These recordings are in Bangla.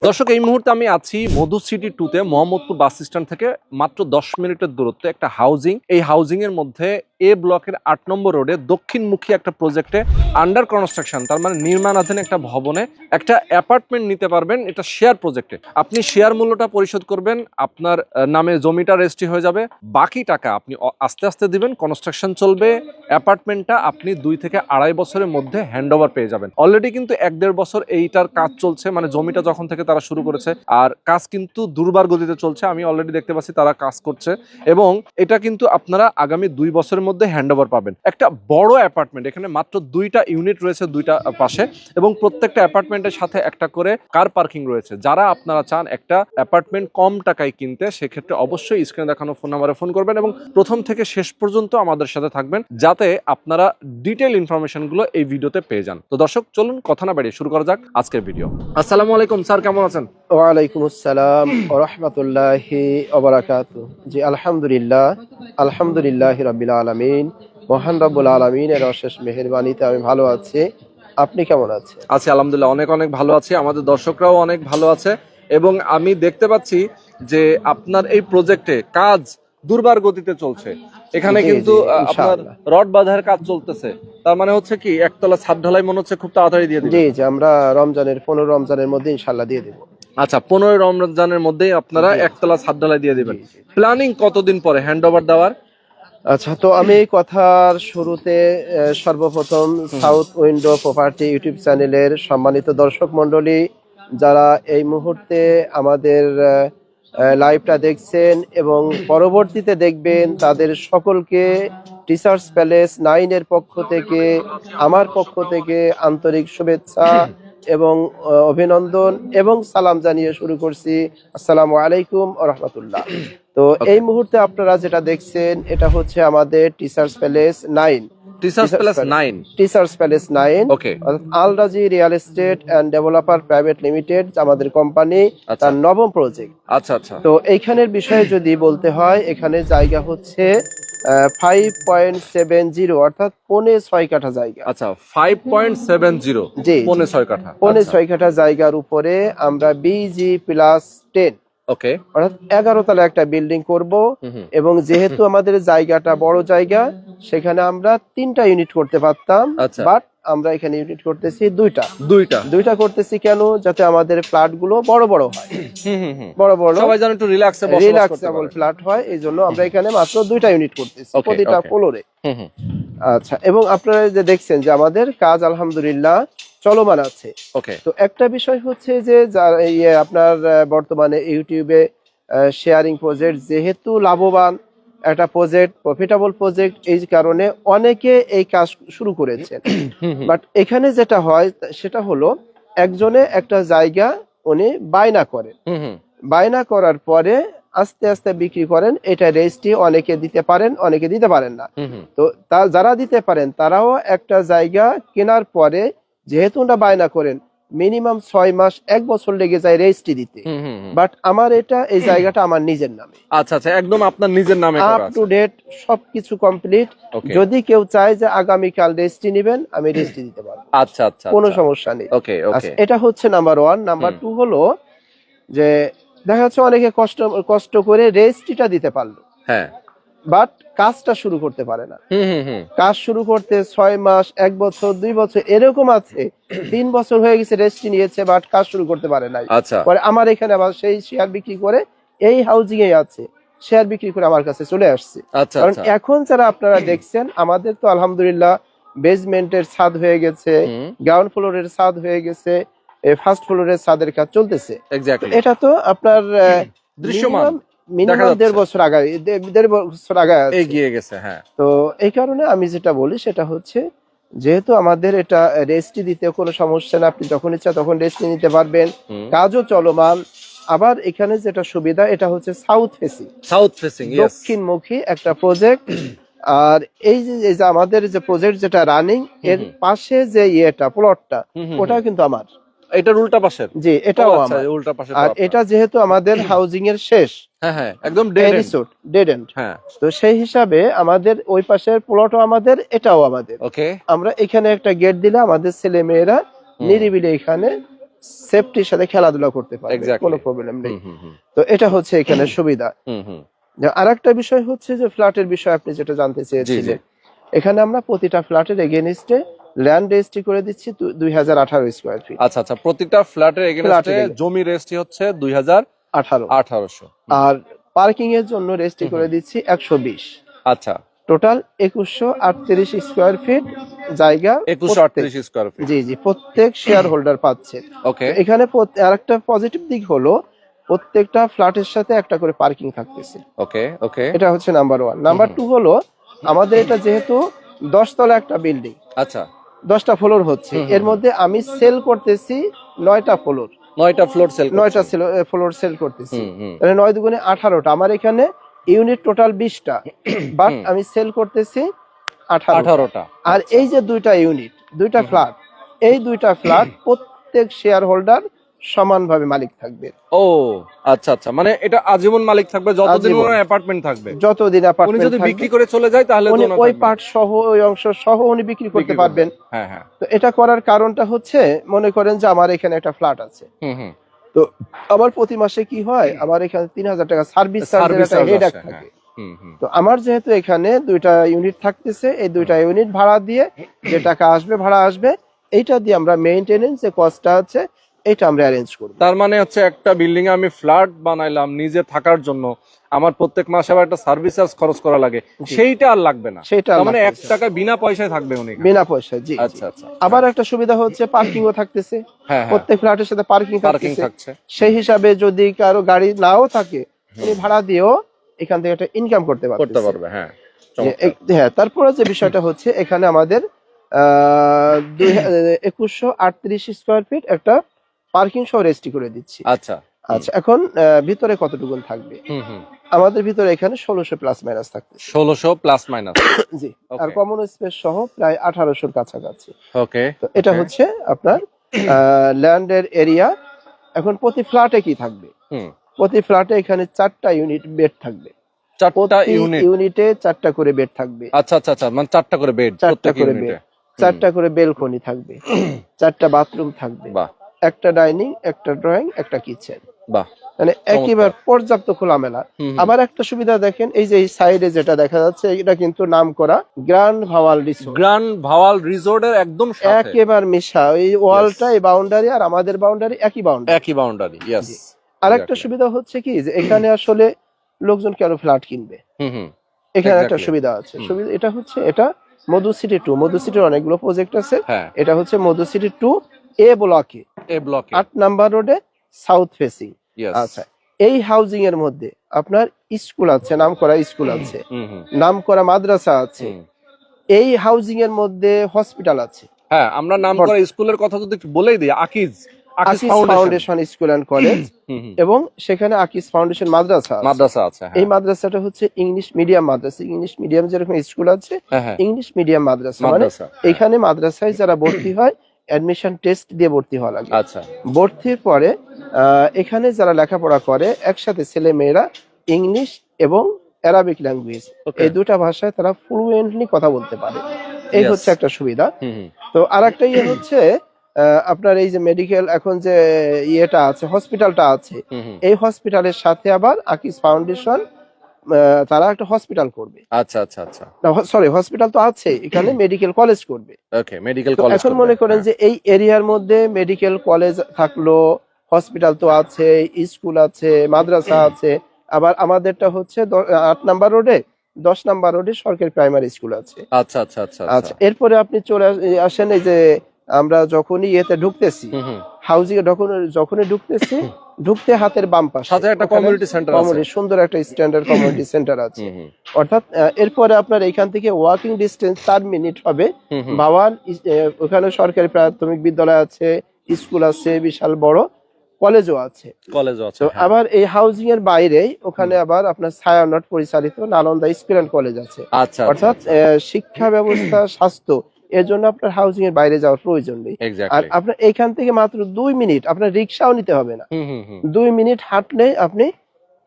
দর্শক এই মুহূর্তে আমি আছি মধু সিটি 2 তে মোহাম্মদপুর বাস স্ট্যান্ড থেকে মাত্র 10 মিনিটের দূরত্বে একটা হাউজিং। এই হাউজিং এর মধ্যে এ ব্লকের 8 নম্বর রোডে দক্ষিণমুখী একটা প্রজেক্টে আন্ডার কনস্ট্রাকশন, তার মানে নির্মাণাধীন একটা ভবনে একটা অ্যাপার্টমেন্ট নিতে পারবেন। এটা শেয়ার প্রজেক্টে আপনি শেয়ার মূল্যটা পরিশোধ করবেন, আপনার নামে জমিটা রেজিস্ট্রি হয়ে যাবে, বাকি টাকা আপনি আস্তে আস্তে দিবেন, কনস্ট্রাকশন চলবে। অ্যাপার্টমেন্টটা আপনি 2 থেকে 2.5 বছরের মধ্যে হ্যান্ডওভার পেয়ে যাবেন। অলরেডি কিন্তু 1-1.5 বছর এইটার কাজ চলছে, মানে জমিটা যখন থেকে তারা শুরু করেছে, আর কাজ কিন্তু দুর্বার গতিতে চলছে। আমি অলরেডি দেখতে পাচ্ছি তারা কাজ করছে এবং এটা কিন্তু আপনারা আগামী 2 বছরের মধ্যে হ্যান্ডওভার পাবেন। একটা বড় অ্যাপার্টমেন্ট, এখানে মাত্র 2টা ইউনিট রয়েছে 2টা পাশে, এবং প্রত্যেকটা অ্যাপার্টমেন্টের সাথে একটা করে কার পার্কিং রয়েছে। যারা আপনারা চান একটা অ্যাপার্টমেন্ট কম টাকায় কিনতে, সেক্ষেত্রে অবশ্যই স্ক্রিনে দেখানো ফোন নাম্বারে ফোন করবেন এবং প্রথম থেকে শেষ পর্যন্ত আমাদের সাথে থাকবেন, যাতে আপনারা ডিটেইল ইনফরমেশনগুলো এই ভিডিওতে পেয়ে যান। তো দর্শক চলুন কথা না বাড়িয়ে শুরু করা যাক আজকের ভিডিও। আসসালামু আলাইকুম স্যার, কেমন আছেন? ওয়ালাইকুম আসসালাম ওয়া রাহমাতুল্লাহি ওয়া বারাকাতুহু। জি আলহামদুলিল্লাহি রাব্বিল আলামিন। মহান রব্বুল আলামিনের অশেষ মেহেরবানিতে আমি ভালো আছি। আপনি কেমন আছেন? আছি আলহামদুলিল্লাহ, অনেক অনেক ভালো আছি। আমাদের দর্শকরাও অনেক ভালো আছে এবং আমি দেখতে পাচ্ছি যে আপনার এই প্রজেক্টে কাজ দুর্বার গতিতে চলছে। এখানে জি, কিন্তু জি, আপনার ইনশাআল্লাহ। রড বাঁধার কাজ চলতেছে। তার মানে হচ্ছে কি একতলা ছাদ ঢালাই মনে হচ্ছে খুব তাড়াতাড়ি দিয়ে দিবেন। জি, জি, আমরা 15 রমজানের মধ্যে ইনশাআল্লাহ দিয়ে দেব। আচ্ছা, 15 রমজানের মধ্যেই আপনারা জি, একতলা ছাদ ঢালাই দিয়ে দিবেন। জি, জি। প্ল্যানিং কতদিন পরে হ্যান্ডওভার দেওয়ার? আচ্ছা, তো আমি কথার শুরুতে সর্বপ্রথম সাউথ উইন্ডো প্রপার্টি ইউটিউব চ্যানেলের সম্মানিত দর্শক মণ্ডলী, যারা এই মুহূর্তে আমাদের লাইভটা দেখছেন এবং পরবর্তীতে দেখবেন, তাদের সকলকে টিচার্স প্যালেস 9 এর পক্ষ থেকে, আমার পক্ষ থেকে আন্তরিক শুভেচ্ছা এবং অভিনন্দন এবং সালাম জানিয়ে শুরু করছি। আসসালামু আলাইকুম ওয়া রাহমাতুল্লাহ। তো এই মুহূর্তে আপনারা যেটা দেখছেন, এটা হচ্ছে আমাদের teachers palace 9। Teachers plus 9। Teachers palace 9, ওকে। আল রাজি real estate and developer private limited আমাদের কোম্পানি, আচ্ছা তার নবম প্রজেক্ট। আচ্ছা আচ্ছা। তো এইখানের বিষয়ে যদি বলতে হয়, এখানে জায়গা হচ্ছে 5.70, অর্থাৎ 6.25 কাঠা জায়গা। আচ্ছা, 5.70, জি, 6.25 কাঠা। 6.25 কাঠা জায়গার উপরে আমরা বিজি প্লাস 10, ওকে। অর্থাৎ 11 তলা একটা বিল্ডিং করব। এবং যেহেতু আমাদের জায়গাটা বড় জায়গা, সেখানে আমরা 3টা ইউনিট করতে পারতাম, আচ্ছা। বাট আমরা এখানে ইউনিট করতেছি 2টা। দুইটা। 2টা করতেছি কেন? যাতে আমাদের ফ্ল্যাট গুলো বড় বড় হয়, বড় বড় সবাই যেন একটু রিল্যাক্সে বসবাস করতে রিল্যাক্সেবল পারে। ফ্ল্যাট হয়। এই জন্য আমরা এখানে মাত্র 2টা ইউনিট করতেছি Okay, প্রতিটা okay. ফ্লোরে। আচ্ছা, এবং আপনারা যে দেখছেন যে আমাদের কাজ আলহামদুলিল্লাহ চলমান আছে। ওকে। তো একটা বিষয় হচ্ছে যে আপনার বর্তমানে ইউটিউবে শেয়ারিং প্রজেক্ট যেহেতু লাভবান একটা প্রজেক্ট, প্রফিটেবল প্রজেক্ট, এই কারণে অনেকে এই কাজ শুরু করেছেন। বাট এখানে যেটা হয় সেটা হলো, একজনে একটা জায়গা উনি বায়না করেন, বায়না করার পরে আস্তে আস্তে বিক্রি করেন। এটা রেজিস্ট্রি অনেকে দিতে পারেন, অনেকে দিতে পারেন না। তো যারা দিতে পারেন তারাও একটা জায়গা কেনার পরে, যেহেতু ওটা বায়না করেন, মিনিমাম 6 মাস 1 বছর লেগে যায় রেজিস্ট্রি দিতে। বাট আমার এই জায়গাটা আমার নিজের নামে। আচ্ছা আচ্ছা, একদম আপনার নিজের নামে করা আপ আছে। টু ডেট সবকিছু কমপ্লিট। Okay. যদি কেউ চায় যে আগামীকাল রেজিস্ট্রি নেবেন, আমি রেজিস্ট্রি দিতে পারবো, আচ্ছা আচ্ছা। কোনো সমস্যা নেই। ওকে ওকে। আচ্ছা, এটা হচ্ছে নাম্বার 1। নাম্বার 2 হলো যে দেখা যাচ্ছে অনেকে কষ্ট করে রেজিস্ট্রিটা দিতে পারলো, হ্যাঁ। বাট কাজটা শুরু করতে পারে না। কাজ শুরু করতে 6 মাস, 1 বছর, 2 বছর, এরকম আছে 3 বছর হয়ে গেছে রেজিস্ট্রি নিয়েছে, বাট কাজ শুরু করতে পারে নাই। আচ্ছা। পরে আমার এখানে আবার সেই শেয়ার বিক্রি করে, এই হাউজিং এ আছে, শেয়ার বিক্রি করে আমার কাছে চলে আসছে। আচ্ছা কারণ আচ্ছা। এখন যারা আপনারা দেখছেন, আমাদের তো আলহামদুলিল্লাহ বেসমেন্টের ছাদ হয়ে গেছে, গ্রাউন্ড ফ্লোরের ছাদ হয়ে গেছে, ফার্স্ট ফ্লোরের ছাদের কাজ চলতেছে। এক্স্যাক্টলি। এটা তো আপনার দৃশ্যমান মিনিমাম 1.5 বছর আগে, 1.5 বছর আগে এগিয়ে গেছে। হ্যাঁ। তো এই কারণে আমি যেটা বলি সেটা হচ্ছে, যেহেতু আমাদের এটা রেজিস্ট্রি দিতে কোনো সমস্যা না, আপনি যখন ইচ্ছা তখন রেজিস্ট্রি নিতে পারবেন, কাজও চলমান। আবার এখানে যেটা সুবিধা, এটা হচ্ছে সাউথ ফেসিং, সাউথ ফেসিং, দক্ষিণমুখী একটা প্রজেক্ট। আর এই যে আমাদের যে প্রজেক্ট যেটা রানিং, এর পাশে যে প্লটটা, ওটা কিন্তু আমার। এটার উল্টা পাশে? জি, এটাও আচ্ছা, আমার। উল্টা পাশে। আর এটা যেহেতু আমাদের হাউজিং এর শেষ, হ্যাঁ হ্যাঁ, একদম ডেড এন্ড। হ্যাঁ। তো সেই হিসাবে আমাদের ওই পাশের প্লটও আমাদের, এটাও আমাদের। ওকে। আমরা এখানে একটা গেট দিলে আমাদের ছেলে মেয়েরা নিরিবিলি এখানে সেফটির সাথে খেলাধুলা করতে পারবে, Exactly. কোনো প্রবলেম নেই। হুম, হুম, হুম, তো এটা হচ্ছে এখানে সুবিধা। হুম, হুম। আরেকটা বিষয় হচ্ছে যে ফ্ল্যাটের বিষয় আপনি যেটা জানতে জি, চেয়েছিলেন, জি। এখানে আমরা প্রতিটা ফ্ল্যাটের এগেনস্টে ল্যান্ড রেজিস্ট্রি করে দিচ্ছি 2018 স্কোয়ার ফিট। আচ্ছা আচ্ছা, প্রতিটা ফ্ল্যাটের এগেইনস্টে ফ্ল্যাটের জমি রেজিস্ট্রি হচ্ছে 2018। 18 আর পার্কিং এর জন্য রেজিস্ট্রি হুম, করে হুম। দিচ্ছি 120। আচ্ছা, টোটাল 2138 স্কোয়ার ফিট জায়গা প্রত্যেক। 2138 স্কয়ার ফিট। জি জি, প্রত্যেক শেয়ার হোল্ডার পাচ্ছে। ওকে, তো এখানে আরেকটা পজিটিভ দিক হলো প্রত্যেকটা ফ্ল্যাটের সাথে একটা করে পার্কিং থাকতেছে। ওকে, ওকে। এটা হচ্ছে নাম্বার 1। নাম্বার হুম, 2 হলো আমাদের এটা যেহেতু 10 তলা একটা বিল্ডিং, আচ্ছা। 10টা ফ্লোর হচ্ছে, হুম, এর হুম, মধ্যে আমি সেল করতেছি 9টা ফ্লোর, 9টা ফ্লোর সেল 9টা করছেন। ফ্লোর সেল করতেছি। হুম, হুম, তাহলে 9 দুগুণে 18টা, আমার এখানে ইউনিট টোটাল 20টা, বাট হুম। আমি সেল করতেছি 18টা। 18টা। আর আচ্ছা। এই যে দুইটা ইউনিট, দুইটা হুম, হুম। ফ্ল্যাট, এই দুইটা ফ্ল্যাট প্রত্যেক শেয়ার হোল্ডার সমানভাবে মালিক থাকবে। ও আচ্ছা আচ্ছা, মানে এটা আজীবন মালিক থাকবে যতদিন আজীবন, ওনার অ্যাপার্টমেন্ট থাকবে। যতদিন উনি অ্যাপার্টমেন্ট যদি থাকবে বিক্রি করে চলে যায় তাহলে তো উনি ওনার ওই থাকবে না। পার্ট সহ, ওই অংশ সহ উনি বিক্রি করতে বিক্রি পারবেন। করবেন। হ্যাঁ, হ্যাঁ। তো এটা করার কারণটা হচ্ছে, মনে করেন যে আমার এখানে একটা ফ্ল্যাট আছে, হুম, হুম। তো আমার প্রতি মাসে কি হয়, আমার এখানে 3000 টাকা সার্ভিস চার্জের সার্ভিস একটা চার্জ হেডেক আসে, হ্যাঁ। থাকে। হুম, হুম, তো আমার যেহেতু এখানে দুইটা ইউনিট থাকতেছে, এই দুইটা ইউনিট ভাড়া দিয়ে যে টাকা আসবে, ভাড়া আসবে, এইটা দিয়ে আমরা মেইনটেনেন্স যে কস্টটা আছে এটা আমরা অ্যারেঞ্জ করব। তার মানে হচ্ছে একটা বিল্ডিং এ আমি ফ্ল্যাট বানাইলাম নিজে থাকার জন্য, আমার প্রত্যেক মাসে আবার একটা সার্ভিস চার্জ খরচ করা লাগে, জি, সেইটা আর লাগবে না। সেটা তার মানে 1 লাগতেছে না। টাকা বিনা পয়সায় থাকবে উনি এখানে। বিনা পয়সায়, জি জি। আচ্ছা আচ্ছা, আবার একটা সুবিধা হচ্ছে পার্কিংও থাকতেছে, হ্যাঁ হ্যাঁ, প্রত্যেক ফ্ল্যাটের সাথে পার্কিং পার্কিং থাকতেছে। থাকছে। সেই হিসাবে যদি কারো গাড়ি নাও থাকে, উনি ভাড়া দিয়েও এখান থেকে একটা ইনকাম করতে করতে পারতেছে। পারবে, হ্যাঁ। যে চমৎকার। হ্যাঁ, তারপরে যে বিষয়টা হচ্ছে এখানে আমাদের 2138 স্কোয়ার ফিট একটা পার্কিং সহ রেজিস্ট্রি করে দিচ্ছি। আচ্ছা। আচ্ছা, এখন ভিতরে কতটুকু থাকবে? হুম, হুম। আমাদের ভিতরে এখানে 1600 প্লাস মাইনাস থাকতেছে। 1600 প্লাস মাইনাস। জি। ওকে, আর কমন স্পেস সহ প্রায় 1800-র কাছাকাছি। ওকে। তো এটা ওকে। হচ্ছে আপনার ল্যান্ডের এরিয়া। এখন প্রতি ফ্ল্যাটে কি থাকবে? হুম। প্রতি ফ্ল্যাটে এখানে 4টা ইউনিট বেড থাকবে। 4টা প্রতি ইউনিট। ইউনিটে 4টা করে বেড থাকবে। আচ্ছা আচ্ছা আচ্ছা, মানে 4টা করে বেড 4টা প্রত্যেক করে ইউনিটে। বেড, 4টা করে বেলকনি থাকবে, 4টা বাথরুম থাকবে, বাহ, একটা ডাইনিং, একটা ড্রয়িং, একটা কিচেন। বাহ, মানে একেবারে চমৎকার। পর্যাপ্ত খোলামেলা। হুম, হুম। আবার একটা সুবিধা দেখেন, এই যে এই সাইডে যেটা দেখা যাচ্ছে, এটা কিন্তু নাম করা grand Bhawal resort. Grand Bhawal রিসোর্টের একদম সাথে। একেবারে মিশা, এই ওয়ালটা, এই বাউন্ডারি আর আমাদের বাউন্ডারি একই বাউন্ডারি। একই বাউন্ডারি, ইয়েস। জি। আর একটা সুবিধা হচ্ছে কি, যে এখানে আসলে লোকজন কেন ফ্ল্যাট কিনবে, হুম, হুম। এখানে একটা এক্স্যাক্টলি। সুবিধা আছে। হুম। সুবিধা এটা হচ্ছে, এটা মধু সিটি 2, মধু সিটির অনেকগুলো প্রজেক্ট আছে, হ্যাঁ, এটা হচ্ছে মধু সিটি 2 এ ব্লকে, এ ব্লকে। 8 নাম্বার রোডে, সাউথ ফেসিং। ইয়েস। আচ্ছা, এই হাউজিং এর মধ্যে আপনার স্কুল আছে, নামকরা স্কুল আছে, হুম, হুম, নামকরা মাদ্রাসা আছে, হুম। এই হাউজিং এর মধ্যে হসপিটাল আছে। হ্যাঁ, আমরা নাম করা স্কুলের কথা যদি একটু বলেই দিই, Akij Akij foundation. Foundation school and college, হুম, হুম। এবং সেখানে আকিজ ফাউন্ডেশন মাদ্রাসা আছে। মাদ্রাসা আছে, এই হ্যাঁ। মাদ্রাসাটা হচ্ছে ইংলিশ মিডিয়াম মাদ্রাসা। ইংলিশ মিডিয়াম যেরকম স্কুল আছে, হ্যাঁ, হ্যাঁ। ইংলিশ মিডিয়াম মাদ্রাসা, মানে মাদ্রাসা, হ্যাঁ। এখানে মাদ্রাসায় যারা ভর্তি হয় অ্যাডমিশন টেস্ট দিয়ে ভর্তি হওয়া লাগে। আচ্ছা। ভর্তির পরে এখানে যারা লেখাপড়া করে একসাথে ছেলে মেয়েরা ইংলিশ এবং অ্যারাবিক ল্যাঙ্গুয়েজ, Okay. এই দুটা ভাষায় তারা ফ্লুয়েন্টলি কথা বলতে পারে। এই Yes. হচ্ছে একটা সুবিধা। হুম, হুম। তো আরেকটা ইয়ে হচ্ছে আপনার এই যে মেডিকেল, এখন যে ইয়েটা আছে, হসপিটালটা আছে, হুম, হুম। এই হসপিটালের সাথে আবার আকিজ ফাউন্ডেশন তারা একটা হসপিটাল করবে। আচ্ছা আচ্ছা আচ্ছা, সরি, হসপিটাল তো আছে, এখানে মেডিকেল কলেজ করবে। ওকে, মেডিকেল তো কলেজ। এখন মনে করেন যে এই এরিয়ার মধ্যে মেডিকেল কলেজ থাকলো, হসপিটাল তো আছে, স্কুল আছে, মাদ্রাসা আছে, আবার আমাদেরটা হচ্ছে 8 নাম্বার রোডে, 10 নাম্বার রোডে সরকারি প্রাইমারি স্কুল আছে। আচ্ছা আচ্ছা আচ্ছা আচ্ছা, এরপরে আপনি চলে আসেন, এই যে আমরা যখনই ইয়েতে ঢুকতেছি, হুম, হুম। হাউজিং এ যখনই ঢুকতেছি, ঢুকতে হাতের বাম পাশে সাথে একটা ওখানে কমিউনিটি সেন্টার আছে। সুন্দর একটা স্ট্যান্ডার্ড কমিউনিটি সেন্টার আছে। হুম, হুম। অর্থাৎ এরপরে আপনার এখান থেকে ওয়াকিং ডিস্টেন্স 4 মিনিট হবে। হুম, হুম। ভাওয়াল ওখানে সরকারি প্রাথমিক বিদ্যালয় আছে, স্কুল আছে, বিশাল বড় কলেজও আছে। কলেজও আছে, তো হ্যাঁ। আবার এই হাউজিং এর বাইরেই ওখানে আবার আপনার ছায়ানট পরিচালিত নালন্দা স্কুল অ্যান্ড কলেজ আছে। আচ্ছা অর্থাৎ শিক্ষা ব্যবস্থা, স্বাস্থ্য, এর জন্য আপনার হাউজিং এর বাইরে যাওয়ার প্রয়োজন নেই। আর এক্স্যাক্টলি। আপনার এখান থেকে মাত্র 2 মিনিট, আপনার রিক্সাও নিতে হবে না, হুম, হুম, হুম। 2 মিনিট হাঁটলে আপনি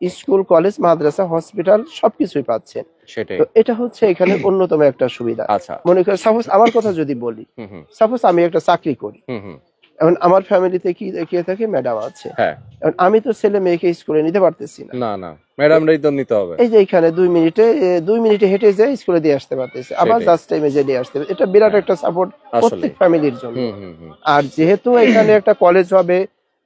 স্কুল, কলেজ, মাদ্রাসা, হসপিটাল সবকিছুই পাচ্ছেন। সেটাই। তো এটা হচ্ছে এখানে অন্যতম একটা সুবিধা। আচ্ছা। মনে করেন সাপোজ আমার কথা যদি বলি, হুম, হুম, সাপোজ আমি একটা চাকরি করি, হুম, হুম। এখন আমার ফ্যামিলিতে কি কে থাকে, ম্যাডাম আছে। হ্যাঁ, এখন আমি তো ছেলে মেয়েকে স্কুলে নিতে পারতেছি না। না না, ম্যাডামরাই তো নিতে হবে। এই যে এখানে 2 মিনিটে হেঁটে যায় স্কুলে দিয়ে আসতে পারতেছে, আবার সেটাই। জাস্ট টাইমে যে দিয়ে আসতে হবে। এটা বিরাট হ্যাঁ, একটা সাপোর্ট আসলে। প্রত্যেক ফ্যামিলির জন্য। হুম হুম হুম। আর যেহেতু এখানে একটা কলেজ হবে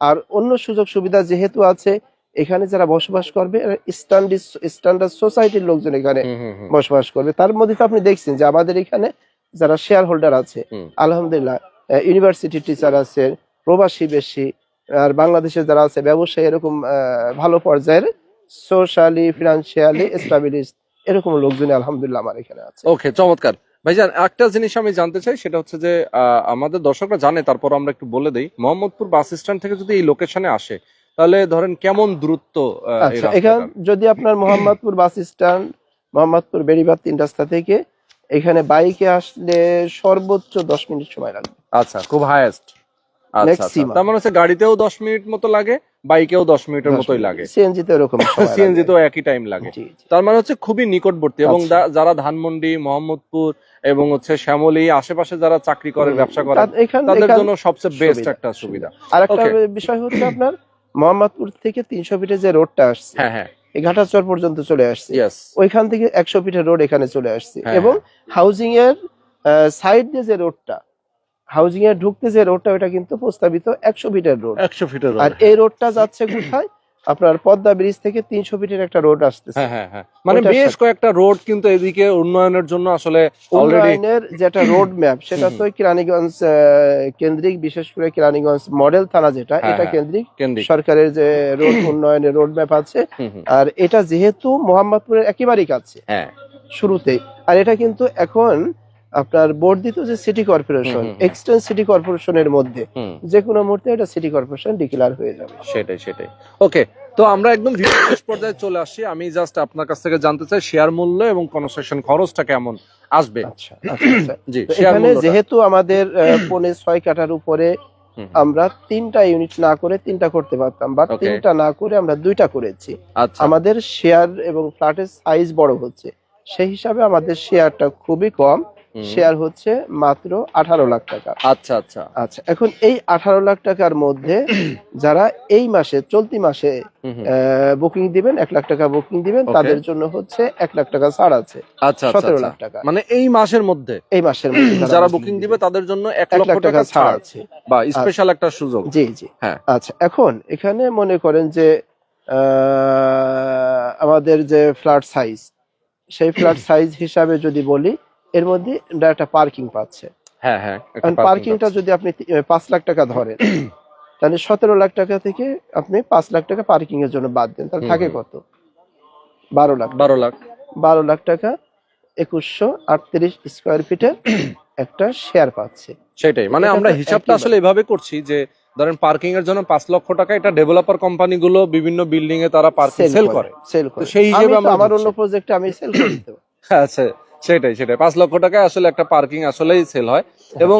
আর অন্য সুযোগ সুবিধা যেহেতু আছে, এখানে যারা বসবাস করবে স্ট্যান্ডার্ড সোসাইটির লোকজন এখানে হুম হুম হুম। বসবাস করবে। তার মধ্যে তো আপনি দেখছেন যে আমাদের এখানে যারা শেয়ার হোল্ডার আছে, হুম। আলহামদুলিল্লাহ, ইউনিভার্সিটি টিচার আছে, প্রবাসী বেশি, আর বাংলাদেশে যারা আছে ব্যবসায়ী, এরকম ভালো পর্যায়ের সোশ্যালি ফিনান্সিয়ালি এস্টাবলিশড এরকম লোকজন আলহামদুলিল্লাহ আমার এখানে আছে। ওকে, চমৎকার। ভাইজান, একটা জিনিস আমি জানতে চাই, সেটা হচ্ছে যে আমাদের দর্শকরা জানে, তারপর আমরা একটু বলে দেই। মোহাম্মদপুর বাস স্ট্যান্ড থেকে যদি এই লোকেশনে আসে, তাহলে ধরেন কেমন দূরত্ব এই আচ্ছা, এখান রাস্তাটার? যদি আপনার মোহাম্মদপুর বাস স্ট্যান্ড, মোহাম্মদপুর বেড়িবাঁধ 3 রাস্তা থেকে এখানে বাইকে আসলে সর্বোচ্চ 10 মিনিট সময় লাগবে আচ্ছা, খুব হাইয়েস্ট। আচ্ছা আচ্ছা, ম্যাক্সিমাম। তার মানে হচ্ছে গাড়িতেও 10 মিনিট মতো লাগে, বাইকেও 10 মিনিটের 10 মতোই মিনিট লাগে, সিএনজি তে এরকম সময় সিএনজি লাগে। তেও একই টাইম লাগে। জি জি। তার মানে হচ্ছে খুবই নিকটবর্তী। এবং আচ্ছা। যারা ধানমন্ডি, মোহাম্মদপুর এবং হচ্ছে শ্যামলী আশেপাশে যারা চাকরি করে, ব্যবসা করে, তাদের জন্য সবচেয়ে বেস্ট একটা সুবিধা। আর একটা ওকে। বিষয় হচ্ছে আপনার মোহাম্মদপুর থেকে 300 ফিটে যে রোডটা আসছে, হ্যাঁ হ্যাঁ, এই ঘাটাচর পর্যন্ত চলে আসছে, ইয়েস। ওইখান থেকে 100 ফিটের রোড এখানে চলে আসছে। হ্যাঁ, এবং হাউজিং এর সাইড দিয়ে যে রোডটা, হাউজিং এ ঢুকতে যে রোডটা, ওটা কিন্তু প্রস্তাবিত 100 ফিটের রোড। 100 ফিটের আর রোড। এই রোডটা যাচ্ছে কোথায়, আপনার পদ্মা ব্রিজ থেকে 300 ফিটের একটা রোড আসতেছে। হ্যাঁ হ্যাঁ হ্যাঁ, মানে ওইটার বেশ সাথে কয়েকটা রোড কিন্তু এদিকে উন্নয়নের জন্য আসলে অলরেডি। উন্নয়নের যেটা রোড ম্যাপ, সেটা তো কেরানীগঞ্জ কেন্দ্রিক, বিশেষ করে কেরানীগঞ্জ মডেল থানা যেটা, হ্যাঁ, এটা হ্যাঁ, কেন্দ্রিক কেন্দ্রিক। সরকারের যে রোড উন্নয়নের রোড ম্যাপ আছে। হুম হুম। আর এটা যেহেতু মোহাম্মদপুরের একেবারেই কাছে হ্যাঁ। শুরুতেই, আর এটা কিন্তু এখন আপনার বর্ধিত যে সিটি কর্পোরেশন, হুম, হুম, হুম। এক্সটেন্স সিটি কর্পোরেশনের মধ্যে হুম, যে কোনো মুহূর্তে এটা সিটি কর্পোরেশন ডিক্লেয়ার হয়ে যাবে। সেটাই সেটাই। ওকে, তো আমরা একদম ভিডিও শেষ পর্যায়ে চলে আসছি। আমি জাস্ট আপনার কাছ থেকে জানতে চাই শেয়ার মূল্য এবং কনস্ট্রাকশন খরচটা কেমন আসবে। আচ্ছা আচ্ছা আচ্ছা। জি, তো শেয়ার এখানে মূল্যটা। যেহেতু আমাদের 6.5 কাঠার উপরে হুম, আমরা 3টা ইউনিট না করে 3টা করতে পারতাম, বা ওকে। 3টা না করে আমরা 2টা করেছি। আচ্ছা। আমাদের শেয়ার এবং ফ্ল্যাটের সাইজ বড় হচ্ছে, সেই হিসাবে আমাদের শেয়ারটা খুবই কম। হুম। শেয়ার হচ্ছে মাত্র 18 লাখ টাকা। আচ্ছা আচ্ছা। আচ্ছা, এখন এই 18 লাখ টাকার মধ্যে যারা এই মাসে, চলতি মাসে হুম হুম। বুকিং দিবেন, 1 লাখ টাকা বুকিং দিবেন, Okay. তাদের জন্য হচ্ছে 1 লাখ টাকা ছাড় আছে, আচ্ছা আচ্ছা 17 আচ্ছা। লাখ টাকা মানে এই মাসের মধ্যে এই মাসের মধ্যে যারা বুকিং দিবে তাদের জন্য 1 1 লক্ষ লাখ টাকা ছাড় আছে। বা স্পেশাল একটা সুযোগ। জি জি। হ্যাঁ। আচ্ছা, এখন এখানে মনে করেন যে আমাদের যে ফ্ল্যাট সাইজ, সেই ফ্ল্যাট সাইজ হিসাবে যদি বলি, এর মধ্যে একটা পার্কিং পাচ্ছে। হ্যাঁ হ্যাঁ, একটা কারণ parking পার্কিংটা আছে। যদি আপনি 5 লাখ টাকা ধরেন, তাহলে 17 লাখ টাকা থেকে আপনি 5 লাখ টাকা পার্কিং এর জন্য বাদ দেন, তাহলে হুম, থাকে হুম। কত? 12 লাখ। 12 লাখ। 12 লাখ টাকা 2138 স্কয়ার ফিটের একটা শেয়ার পাচ্ছে। সেটাই, মানে এটা আমরা তো হিসাবটা একই আসলে এভাবে করছি যে ধরেন পার্কিং এর জন্য 5 লক্ষ টাকা এটা ডেভেলপার কোম্পানিগুলো বিভিন্ন বিল্ডিং এ তারা পার্কিং সেল করে। সেল তো করে। সেই হিসেবে আমি তো আমরা আমার ধরছি। অন্য প্রজেক্টে আমি সেল করে দিতে পারি। আচ্ছা, সেটাই সেটাই, 5 লক্ষ টাকায় আসলে একটা পার্কিং আসলেই সেল হয়। এবং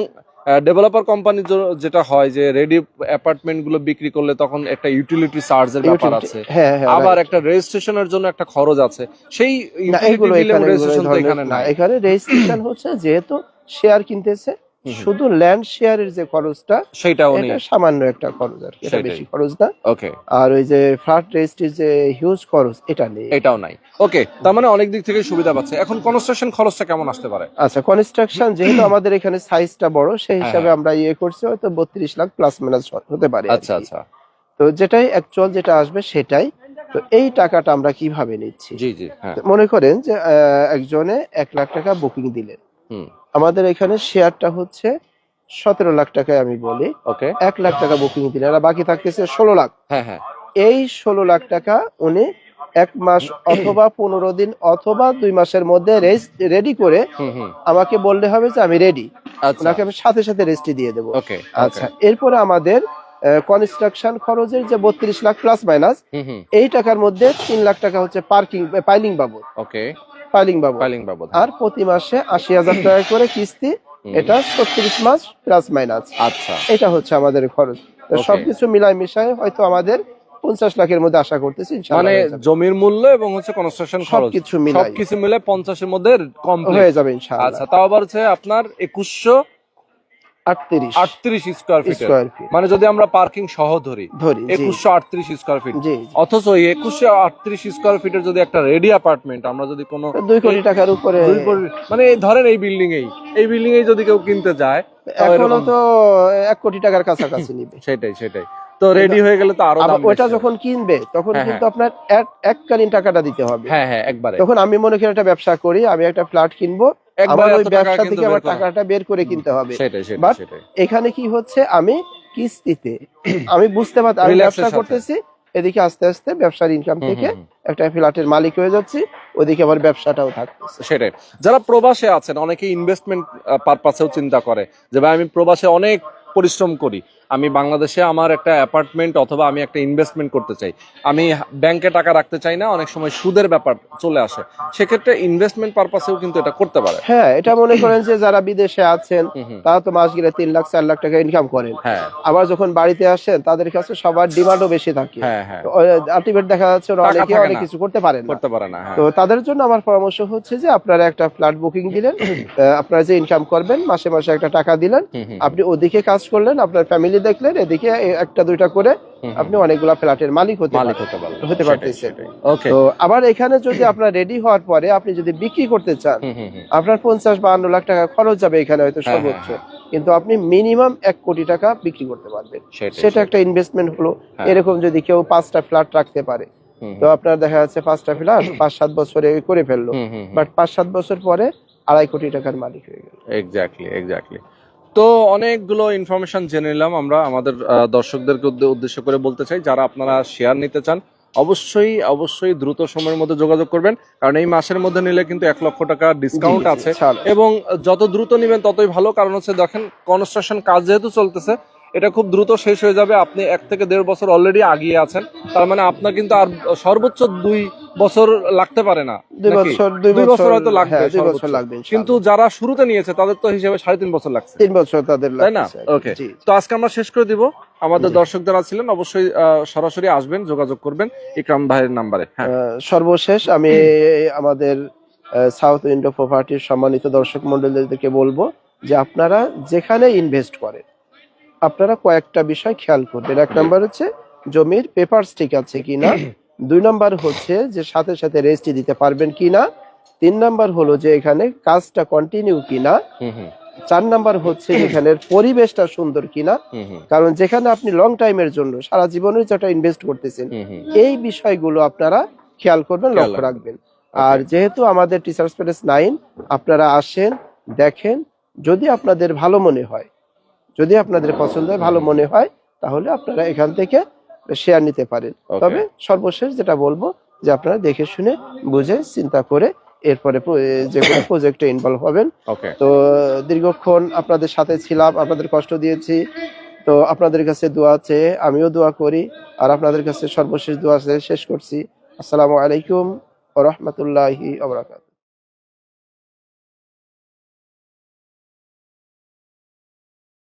ডেভেলপার কোম্পানি যেটা হয় যে রেডি অ্যাপার্টমেন্ট গুলো বিক্রি করলে তখন একটা ইউটিলিটি চার্জের ব্যাপার আছে, হ্যাঁ হ্যাঁ, আবার right. একটা রেজিস্ট্রেশনের জন্য একটা খরচ আছে। সেই না, ইউটিলিটি এগুলো বিল এবং এখানে রেজিস্ট্রেশন তো এখানে না, নাই। এখানে রেজিস্ট্রেশন হচ্ছে যেহেতু শেয়ার কিনতেছে, হুম হুম। শুধু ল্যান্ড শেয়ারের যে খরচটা, সেটাও নেই। এটা সামান্য একটা খরচ, আর কি, এটা সেটাই। বেশি খরচ না। ওকে, আর ওই যে ফ্ল্যাট রেজিস্ট্রির যে হিউজ খরচ, এটা নেই। এটাও নাই। ওকে, তার মানে অনেক দিক থেকে সুবিধা পাচ্ছে। এখন কনস্ট্রাকশন খরচটা কেমন আসতে পারে? আচ্ছা, কনস্ট্রাকশন যেহেতু আমাদের এখানে সাইজটা বড়, সেই হ্যাঁ, হিসাবে হ্যাঁ। আমরা করছি, হয়তো 32 লাখ প্লাস মাইনাস হতে পারে আর আচ্ছা কি। আচ্ছা। তো যেটাই অ্যাকচুয়াল যেটা আসবে সেটাই। তো এই টাকাটা আমরা কিভাবে নিচ্ছি? জি জি, হ্যাঁ। তো মনে করেন যে একজনে 1 লাখ টাকা বুকিং দিলেন, হুম। আমাদের এখানে শেয়ারটা হচ্ছে 17 লাখ টাকায় আমি বলি, ওকে। 1 লাখ টাকা বুকিং দিলেন, আর বাকি থাকতেছে 16 লাখ। হ্যাঁ হ্যাঁ। এই 16 লাখ টাকা উনি 1 মাস অথবা 15 দিন অথবা 2 মাসের মধ্যে রেডি করে হুম হুম। আমাকে বললে হবে যে আমি রেডি, আচ্ছা। ওনাকে আমি সাথে সাথে রেস্টি দিয়ে দেবো। ওকে। আচ্ছা, এরপরে আমাদের কনস্ট্রাকশন খরচের যে 32 লাখ প্লাস মাইনাস, হুম হুম। এই টাকার মধ্যে 3 লাখ টাকা হচ্ছে পার্কিং পাইলিং বাবদ, ওকে। পাইলিং বাবদ। ফাইলিং বাবদ। আর প্রতি মাসে 80,000 টাকা করে কিস্তি, হুম। এটা 36 মাস প্লাস মাইনাস। আচ্ছা। এটা হচ্ছে আমাদের খরচ। তো Okay. সবকিছু মিলাই মিশায় হয়তো আমাদের 50 লাখের মধ্যে আশা করতেছি ইনশাআল্লাহ মানে হয়ে যাবে। জমির মূল্য এবং হচ্ছে কনস্ট্রাকশন খরচ সবকিছু মিলাই সবকিছু মিলে 50 এর মধ্যে কমপ্লিট হয়ে যাবে ইনশাআল্লাহ। আচ্ছা, তাও আবার হচ্ছে আপনার 2100 38 স্কোয়ার ফিট। স্কোয়ার ফিট মানে যদি আমরা পার্কিং সহ ধরি ধরি, জি 2138 স্কোয়ার ফিট। জি। অথচ এই 2138 স্কোয়ার ফিটের যদি একটা রেডি অ্যাপার্টমেন্ট আমরা যদি কোনো 2 কোটি টাকার উপরে, মানে ধরেন এই বিল্ডিং এই যদি কেউ কিনতে যায় তাও এখনো এরকম- তো 1 কোটি টাকার কাছাকাছি নিবে। সেটাই তো রেডি হয়ে গেলে তো আরো আবার দাম ওটা বেশি। যখন কিনবে তখন হ্যাঁ, কিন্তু আপনার এককালীন টাকাটা দিতে হবে। হ্যাঁ একবারে তখন আমি মনে করি একটা ব্যবসা করি, আমি একটা ফ্ল্যাট কিনবো, আমার একবারে ওই এত টাকা ব্যবসা কিন্তু থেকে আমার বের করা। টাকাটা বের করে কিনতে হবে। সেটাই But সেটাই এখানে কি হচ্ছে, আমি কিস্তিতে আমি বুঝতে পারছি আমি Relax এর ব্যবসা সাথে। করতেছি, এদিকে আস্তে আস্তে ব্যবসার ইনকাম হুম, থেকে হুম, একটা ফ্ল্যাটের মালিক হয়ে যাচ্ছি, ওদিকে আবার ব্যবসাটাও থাকতেছে। সেটাই। যারা প্রবাসে আছেন অনেকে ইনভেস্টমেন্ট পারপাসেও চিন্তা করে যে ভাই আমি প্রবাসে অনেক পরিশ্রম করি, আমি বাংলাদেশে আমার একটা অ্যাপার্টমেন্ট অথবা আমি একটা ইনভেস্টমেন্ট করতে চাই, আমি ব্যাংকে টাকা রাখতে চাই না, অনেক সময় সুদের ব্যাপার চলে আসে, সেক্ষেত্রে ইনভেস্টমেন্ট পারপাসেও কিন্তু এটা করতে পারে। হ্যাঁ, এটা মনে করেন যে যারা বিদেশে আছেন হুম, হুম, তারা তো মাস গেলে 3 লাখ 4 লাখ টাকা ইনকাম করেন, হ্যাঁ আবার যখন বাড়িতে আসেন তাদের কাছে সবার ডিমান্ডও বেশি থাকে। হ্যাঁ আলটিমেট দেখা যাচ্ছে ওরা টাকা অনেকে থাকে অনেক না। কিছু করতে পারেন না। করতে পারে না, হ্যাঁ তো তাদের জন্য আমার পরামর্শ হচ্ছে যে আপনারা একটা ফ্ল্যাট বুকিং দিলেন, আপনারা যে ইনকাম করবেন মাসে মাসে একটা টাকা দিলেন, হুম, হুম, আপনি ওদিকে কাজ করলেন, আপনার ফ্যামিলি দেখলেন, এদিকে একটা দুইটা করে হুম, আপনি অনেকগুলা ফ্ল্যাটের মালিক হতে মালিক হতে পারে, হতে পারতেছেন। ওকে। তো আবার এখানে যদি আপনার রেডি হওয়ার পরে আপনি যদি বিক্রি করতে চান, আপনার 50-52 লাখ টাকা খরচ যাবে এখানে হয়তো হ্যাঁ, সর্বোচ্চ, কিন্তু আপনি মিনিমাম 1 কোটি টাকা বিক্রি করতে পারবেন। সেটাই, সেটা একটা ইনভেস্টমেন্ট হলো। হ্যাঁ। এরকম যদি কেউ 5টা ফ্ল্যাট রাখতে পারে, তো আপনার দেখা যাচ্ছে 5টা ফ্ল্যাট 5-7 বছরে করে ফেললো, বাট 5-7 বছর পরে 2.5 কোটি টাকার মালিক হয়ে গেল। এক্স্যাক্টলি। তো অনেকগুলো ইনফরমেশন জেনে নিলাম আমরা। আমাদের দর্শকদেরকে উদ্দেশ্য করে বলতে চাই, যারা আপনারা শেয়ার নিতে চান অবশ্যই দ্রুত সময়ের মধ্যে যোগাযোগ করবেন, কারণ এই মাসের মধ্যে নিলে কিন্তু 1 লক্ষ টাকা ডিসকাউন্ট জি, আছে, ছাড়। এবং যত দ্রুত নেবেন ততই ভালো। কারণ হচ্ছে দেখেন কনস্ট্রাকশন কাজ যেহেতু চলতেছে, এটা খুব দ্রুত শেষ হয়ে যাবে। আপনি 1 থেকে 1.5 বছর অলরেডি আগিয়ে আছেন, তার মানে আপনার কিন্তু আর সর্বোচ্চ 2 বছর লাগতে পারে না, 2 নাকি? বছর 2 বছর হয়তো লাগবে, হ্যাঁ, 2 সর্বোচ্চ। বছর লাগবে ইনশাআল্লাহ। কিন্তু যারা শুরুতে নিয়েছে তাদের তো হিসেবে 3.5 বছর লাগছে, 3 বছর তাদের তাই না? লাগছে। ওকে, জি, তো আজকে আমরা শেষ করে দিব। আমাদের দর্শক যারা ছিলেন অবশ্যই সরাসরি আসবেন, যোগাযোগ করবেন ইকরাম ভাইয়ের নাম্বারে। হ্যাঁ, সর্বশেষ আমি আমাদের সাউথ উইন্ডো প্রপার্টির সম্মানিত দর্শক মন্ডলীদেরকে বলবো যে আপনারা যেখানে ইনভেস্ট করেন আপনারা কয়েকটা বিষয় খেয়াল করবেন। 1 নাম্বার হচ্ছে জমির পেপারস ঠিক আছে কিনা, 2 নাম্বার হচ্ছে যে সাথে সাথে রেজিস্ট্রি দিতে পারবেন কিনা, 3 নাম্বার হলো যে এখানে কাজটা কন্টিনিউ কিনা, 4 নাম্বার হচ্ছে এখানের পরিবেশটা সুন্দর কিনা, কারণ যেখানে আপনি লং টাইমের জন্য সারা জীবনের যেটা ইনভেস্ট করতেছেন এই বিষয়গুলো আপনারা খেয়াল করবেন, লক্ষ্য রাখবেন। আর যেহেতু আমাদের টিচার্স প্যালেস 9 আপনারা আসেন, দেখেন, যদি আপনাদের ভালো মনে হয়, যদি আপনাদের পছন্দ হয়, ভালো মনে হয়, তাহলে আপনারা এখান থেকে শেয়ার নিতে পারেন। তবে সর্বশেষ যেটা বলবো যে আপনারা দেখে শুনে বুঝে চিন্তা করে এরপরে যে কোনো প্রজেক্টে ইনভলভ হবেন। তো দীর্ঘক্ষণ আপনাদের সাথে ছিলাম, আপনাদের কষ্ট দিয়েছি, তো আপনাদের কাছে দোয়া আছে, আমিও দোয়া করি, আর আপনাদের কাছে সর্বশেষ দোয়া আছে শেষ করছি। আসসালামু আলাইকুম ওয়া রাহমাতুল্লাহি ওয়া বারাকাতুহু।